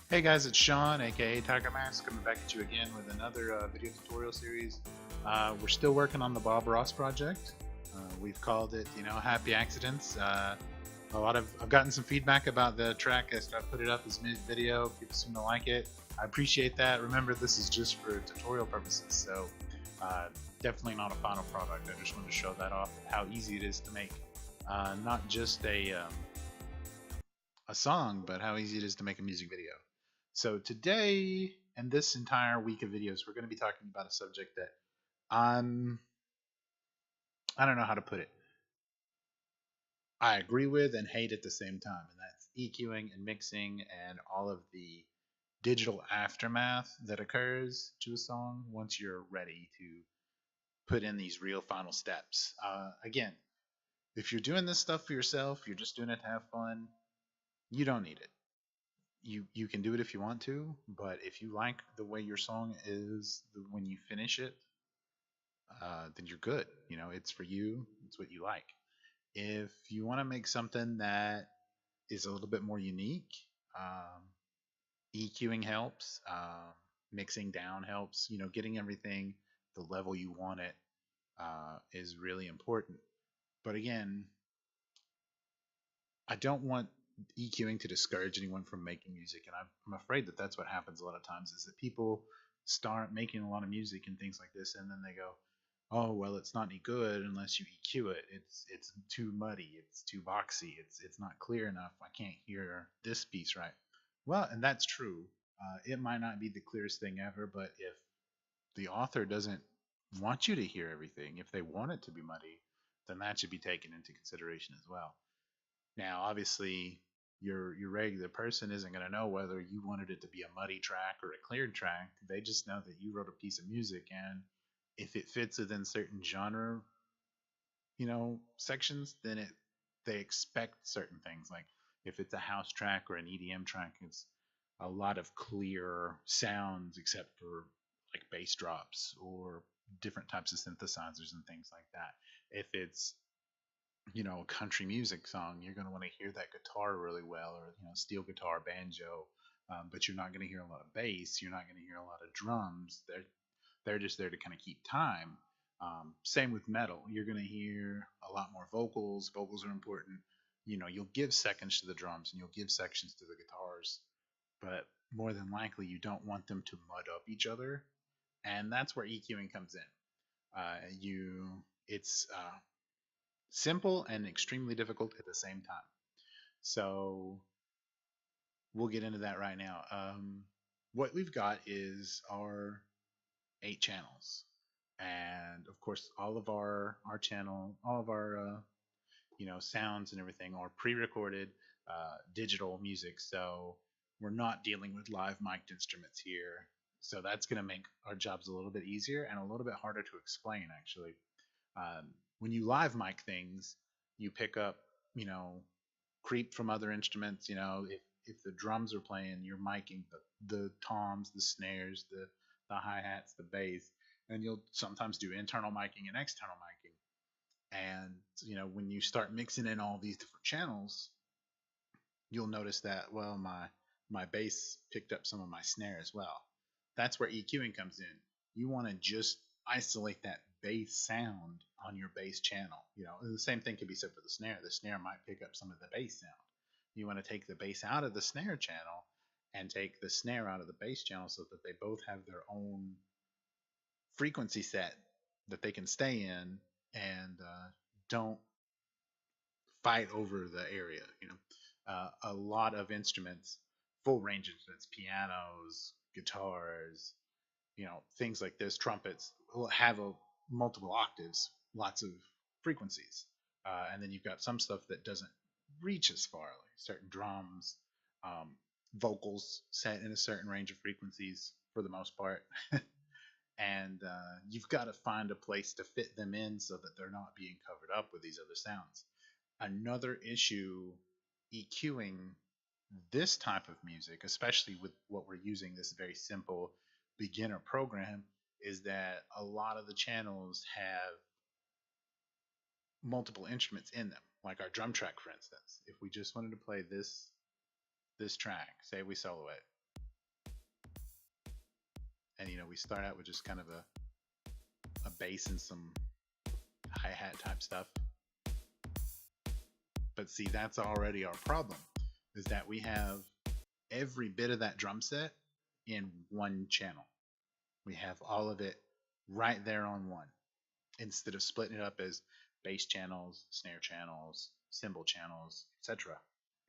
Hey guys, it's Sean, aka Tiger Mask, coming back at you again with another video tutorial series. We're still working on the Bob Ross project. We've called it, Happy Accidents. I've gotten some feedback about the track as I put it up as music video. People seem to like it. I appreciate that. Remember, this is just for tutorial purposes, so definitely not a final product. I just wanted to show that off, how easy it is to make not just a song, but how easy it is to make a music video. So today, and this entire week of videos, we're going to be talking about a subject that I'm, I don't know how to put it. I agree with and hate at the same time, and that's EQing and mixing and all of the digital aftermath that occurs to a song once you're ready to put in these real final steps. Again, if you're doing this stuff for yourself, you're just doing it to have fun, you don't need it. You can do it if you want to, but if you like the way your song is when you finish it, then you're good. It's for you. It's what you like. If you want to make something that is a little bit more unique, um, EQing helps. Mixing down helps. Getting everything the level you want it is really important. But again, I don't want EQing to discourage anyone from making music, and I'm afraid that that's what happens a lot of times. Is that people start making a lot of music and things like this, and then they go, "Oh, well, it's not any good unless you EQ it. It's too muddy. It's too boxy. It's not clear enough. I can't hear this piece right." Well, and that's true. It might not be the clearest thing ever, but if the author doesn't want you to hear everything, if they want it to be muddy, then that should be taken into consideration as well. Now, obviously, your regular person isn't going to know whether you wanted it to be a muddy track or a cleared track. They just know that you wrote a piece of music, and if it fits within certain genre, sections, then they expect certain things. Like if it's a house track or an EDM track, it's a lot of clear sounds, except for like bass drops or different types of synthesizers and things like that. If it's a country music song, you're going to want to hear that guitar really well, or steel guitar, banjo, but you're not going to hear a lot of bass. You're not going to hear a lot of drums. They're just there to kind of keep time. Same with metal. You're going to hear a lot more vocals. Vocals are important. You'll give seconds to the drums and you'll give sections to the guitars, but more than likely you don't want them to mud up each other, and that's where EQing comes in. It's simple and extremely difficult at the same time. So we'll get into that right now. What we've got is our 8 channels, and of course, all of our channel, all of our sounds and everything are pre-recorded digital music. So we're not dealing with live mic'd instruments here. So that's going to make our jobs a little bit easier and a little bit harder to explain, actually. When you live mic things, you pick up, you know, creep from other instruments. If the drums are playing, you're miking the toms, the snares, the hi hats, the bass, and you'll sometimes do internal miking and external miking. And when you start mixing in all these different channels, you'll notice that, well, my bass picked up some of my snare as well. That's where EQing comes in. You want to just isolate that bass sound on your bass channel. The same thing can be said for the snare. The snare might pick up some of the bass sound. You want to take the bass out of the snare channel and take the snare out of the bass channel so that they both have their own frequency set that they can stay in, and don't fight over the area. A lot of instruments, full range instruments, pianos, guitars, things like this, trumpets, will have multiple octaves, lots of frequencies, and then you've got some stuff that doesn't reach as far, like certain drums, um, vocals set in a certain range of frequencies for the most part. And you've got to find a place to fit them in so that they're not being covered up with these other sounds. Another issue EQing this type of music, especially with what we're using, this very simple beginner program, is that a lot of the channels have multiple instruments in them, like our drum track, for instance. If we just wanted to play this track, say we solo it, And we start out with just kind of a bass and some hi-hat type stuff. But see, that's already our problem, is that we have every bit of that drum set in one channel. We have all of it right there on one, instead of splitting it up as bass channels, snare channels, cymbal channels, etc.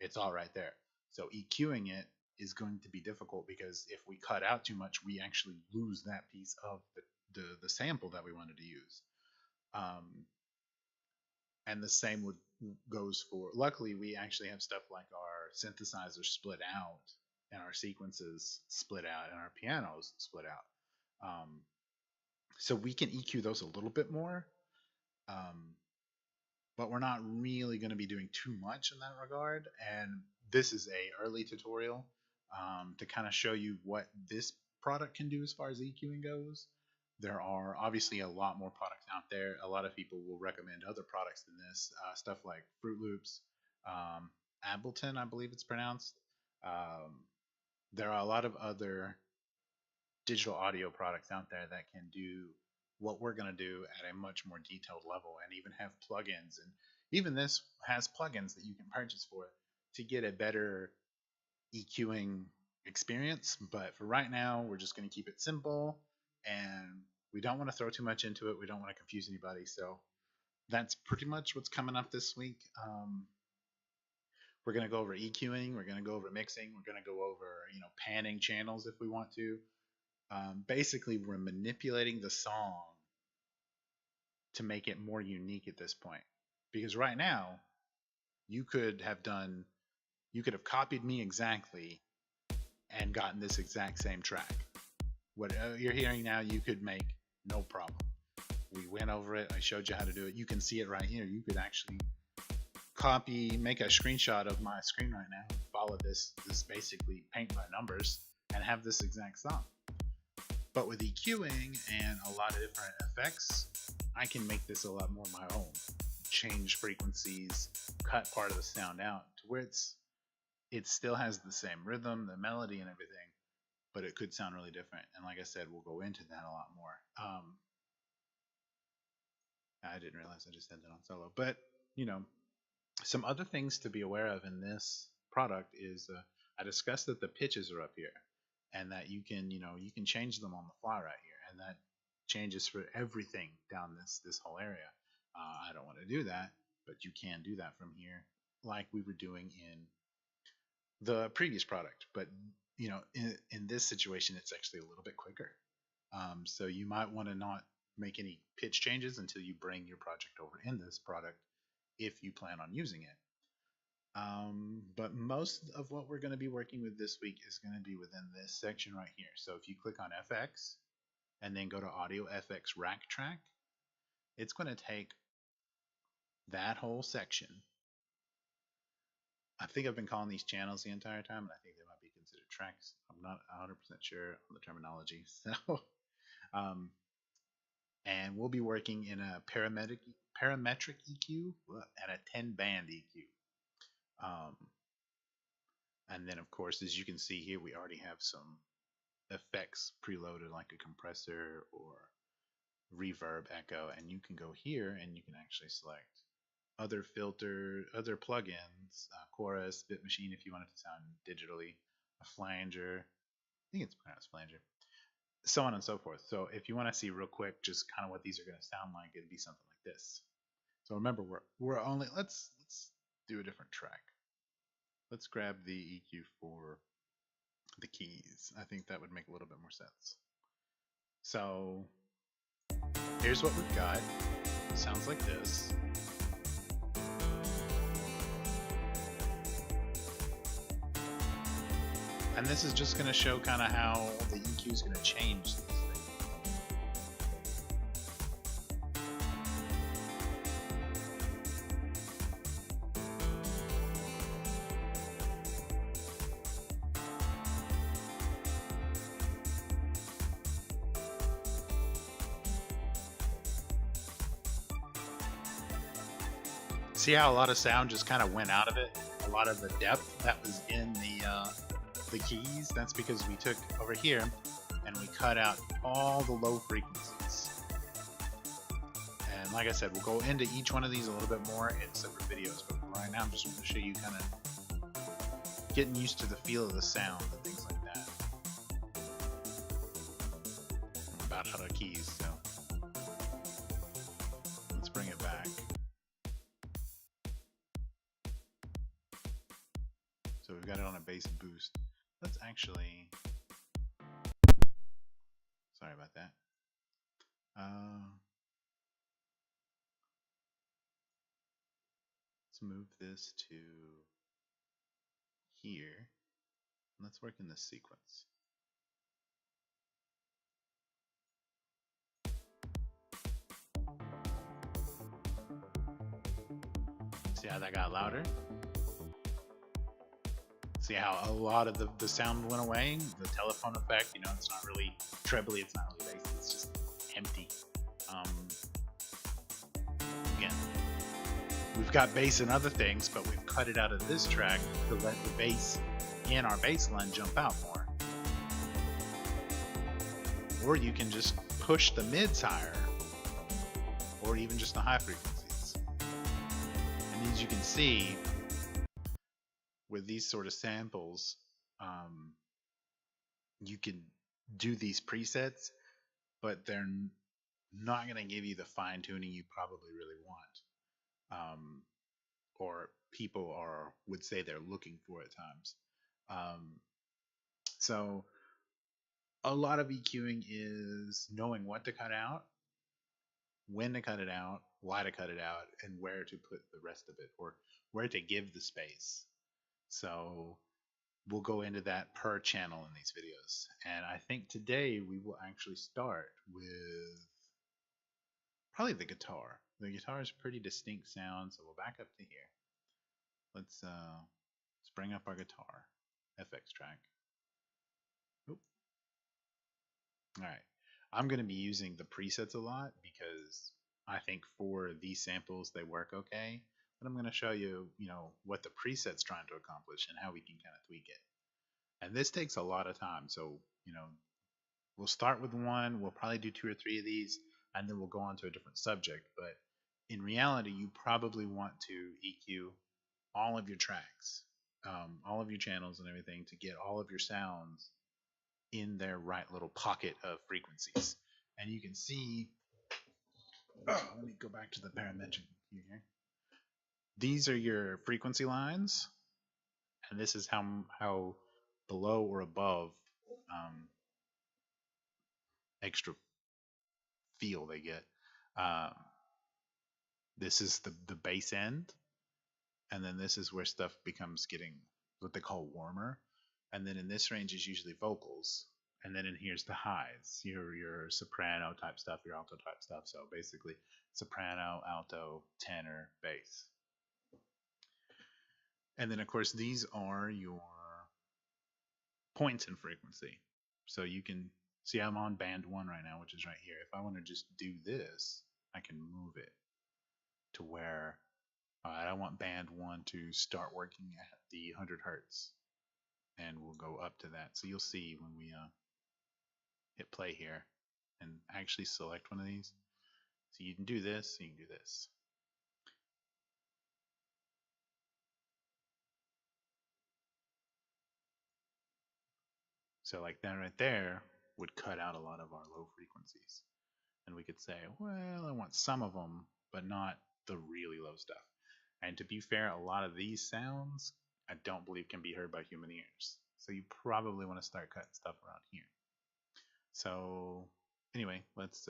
It's all right there. So EQing it is going to be difficult, because if we cut out too much, we actually lose that piece of the sample that we wanted to use. And the same goes for, luckily we actually have stuff like our synthesizers split out, and our sequences split out, and our pianos split out. So we can EQ those a little bit more, but we're not really going to be doing too much in that regard. And this is a early tutorial to kind of show you what this product can do as far as EQing goes. There are obviously a lot more products out there. A lot of people will recommend other products than this, stuff like Fruit Loops, Ableton, I believe it's pronounced. There are a lot of other digital audio products out there that can do what we're going to do at a much more detailed level, and even have plugins. And even this has plugins that you can purchase for it to get a better EQing experience. But for right now, we're just going to keep it simple, and we don't want to throw too much into it. We don't want to confuse anybody. So that's pretty much what's coming up this week. We're going to go over EQing. We're going to go over mixing. We're going to go over, panning channels if we want to. Basically, we're manipulating the song to make it more unique at this point. Because right now, you could have copied me exactly and gotten this exact same track. What you're hearing now, you could make no problem. We went over it. I showed you how to do it. You can see it right here. You could actually make a screenshot of my screen right now, follow this basically paint by numbers, and have this exact song. But with EQing and a lot of different effects, I can make this a lot more my own. Change frequencies, cut part of the sound out to where it still has the same rhythm, the melody, and everything, but it could sound really different. And like I said, we'll go into that a lot more. I didn't realize I just ended on solo, but some other things to be aware of in this product is I discussed that the pitches are up here, and that you can change them on the fly right here, and that changes for everything down this whole area. I don't want to do that, but you can do that from here, like we were doing in the previous product. But in this situation, it's actually a little bit quicker. So you might want to not make any pitch changes until you bring your project over in this product, if you plan on using it. But most of what we're going to be working with this week is going to be within this section right here. So if you click on FX and then go to Audio FX Rack Track, it's going to take that whole section. I think I've been calling these channels the entire time, and I think they might be considered tracks. I'm not 100% sure on the terminology. So, and we'll be working in a parametric EQ and a 10-band EQ. And then, of course, as you can see here, we already have some effects preloaded, like a compressor or reverb, echo, and you can go here and you can actually select other plugins, chorus, bit machine if you want it to sound digitally, a flanger, I think it's pronounced flanger, so on and so forth. So if you want to see real quick just kind of what these are going to sound like, it'd be something like this. So remember, we're only let's do a different track. Let's grab the EQ for the keys. I think that would make a little bit more sense. So here's what we've got. It sounds like this. And this is just going to show kind of how the EQ is going to change these things. See how a lot of sound just kind of went out of it? A lot of the depth that was in the keys, that's because we took over here and we cut out all the low frequencies. And like I said, we'll go into each one of these a little bit more in separate videos, but right now I'm just going to show you kind of getting used to the feel of the sound and things like that. I'm about out of keys, so let's bring it back. So we've got it on a bass boost. Let's actually, sorry about that. Let's move this to here. Let's work in this sequence. See how that got louder? See how a lot of the sound went away? The telephone effect, you know, it's not really trebly, it's not really bass, it's just empty. Again, we've got bass in other things, but we've cut it out of this track to let the bass in our bass line jump out more. Or you can just push the mids higher, or even just the high frequencies. And as you can see, with these sort of samples, you can do these presets, but they're not going to give you the fine tuning you probably really want, or people would say they're looking for at times. So a lot of EQing is knowing what to cut out, when to cut it out, why to cut it out, and where to put the rest of it, or where to give the space. So we'll go into that per channel in these videos. And I think today we will actually start with probably the guitar. The guitar is pretty distinct sound, so we'll back up to here. Let's bring up our guitar FX track. Oop. All right, I'm going to be using the presets a lot because I think for these samples they work okay. But I'm going to show you, what the preset's trying to accomplish and how we can kind of tweak it. And this takes a lot of time, so we'll start with one. We'll probably do 2 or 3 of these, and then we'll go on to a different subject. But in reality, you probably want to EQ all of your tracks, all of your channels and everything to get all of your sounds in their right little pocket of frequencies. And you can see, let me go back to the parametric here. These are your frequency lines, and this is how below or above extra feel they get. This is the bass end, and then this is where stuff becomes getting what they call warmer. And then in this range is usually vocals, and then in here's the highs, your soprano type stuff, your alto type stuff. So basically soprano, alto, tenor, bass. And then of course these are your points in frequency. So you can see I'm on band 1 right now, which is right here. If I want to just do this, I can move it to where I want band 1 to start working at the 100 hertz, and we'll go up to that. So you'll see when we hit play here and actually select one of these. So you can do this, you can do this. So like that right there would cut out a lot of our low frequencies. And we could say, well, I want some of them, but not the really low stuff. And to be fair, a lot of these sounds I don't believe can be heard by human ears. So you probably want to start cutting stuff around here. So anyway, let's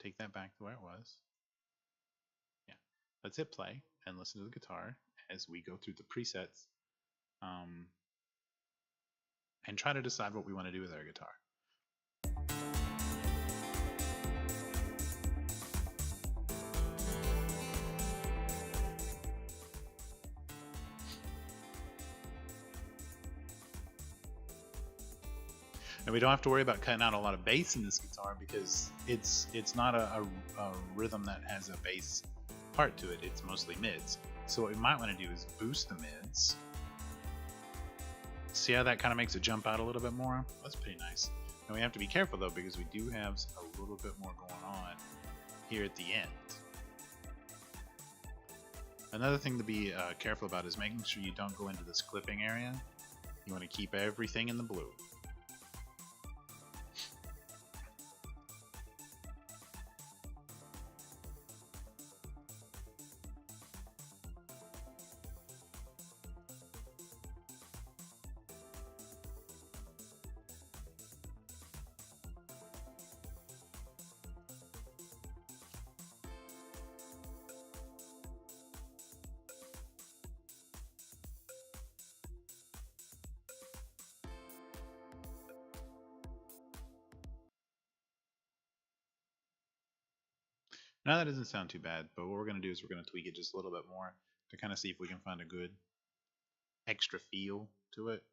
take that back to where it was. Yeah, let's hit play and listen to the guitar as we go through the presets. And try to decide what we want to do with our guitar. And we don't have to worry about cutting out a lot of bass in this guitar because it's not a rhythm that has a bass part to it. It's mostly mids. So what we might want to do is boost the mids See how that kind of makes it jump out a little bit more? That's pretty nice. And we have to be careful though, because we do have a little bit more going on here at the end. Another thing to be careful about is making sure you don't go into this clipping area. You want to keep everything in the blue. Now that doesn't sound too bad, but what we're going to do is we're going to tweak it just a little bit more to kind of see if we can find a good extra feel to it.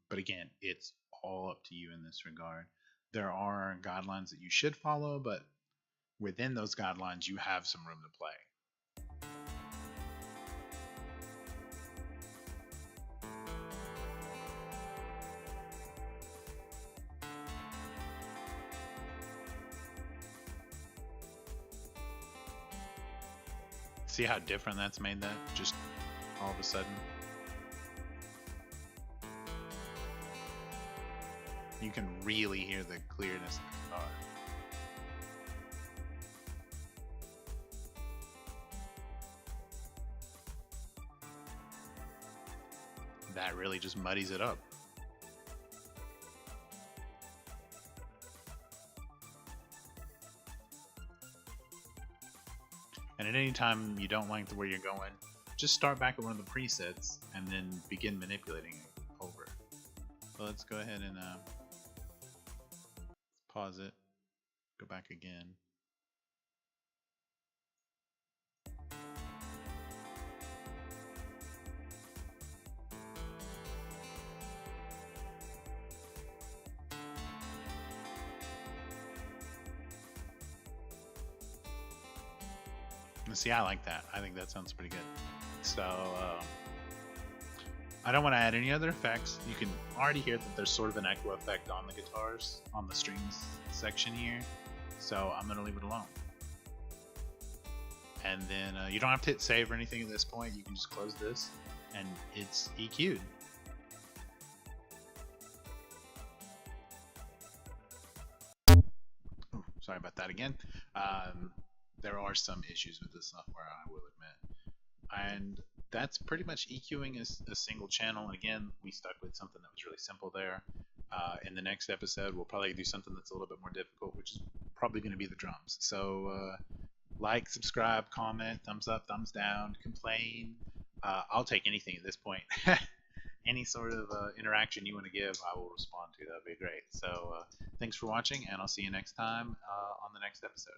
But again, it's all up to you in this regard. There are guidelines that you should follow, but within those guidelines, you have some room to play. See how different that's made that just all of a sudden? You can really hear the clearness of the guitar. That really just muddies it up. And at any time you don't like where you're going, just start back at one of the presets and then begin manipulating it over. So let's go ahead and pause it, go back again. See, I like that. I think that sounds pretty good. So, I don't want to add any other effects. You can already hear that there's sort of an echo effect on the guitars, on the strings section here. So I'm going to leave it alone. And then you don't have to hit save or anything at this point. You can just close this and it's EQ'd. Ooh, sorry about that again. There are some issues with this software, I will admit. And that's pretty much EQing a single channel. Again, we stuck with something that was really simple there. In the next episode, we'll probably do something that's a little bit more difficult, which is probably going to be the drums. So like, subscribe, comment, thumbs up, thumbs down, complain. I'll take anything at this point. Any sort of interaction you want to give, I will respond to. That would be great. So thanks for watching, and I'll see you next time on the next episode.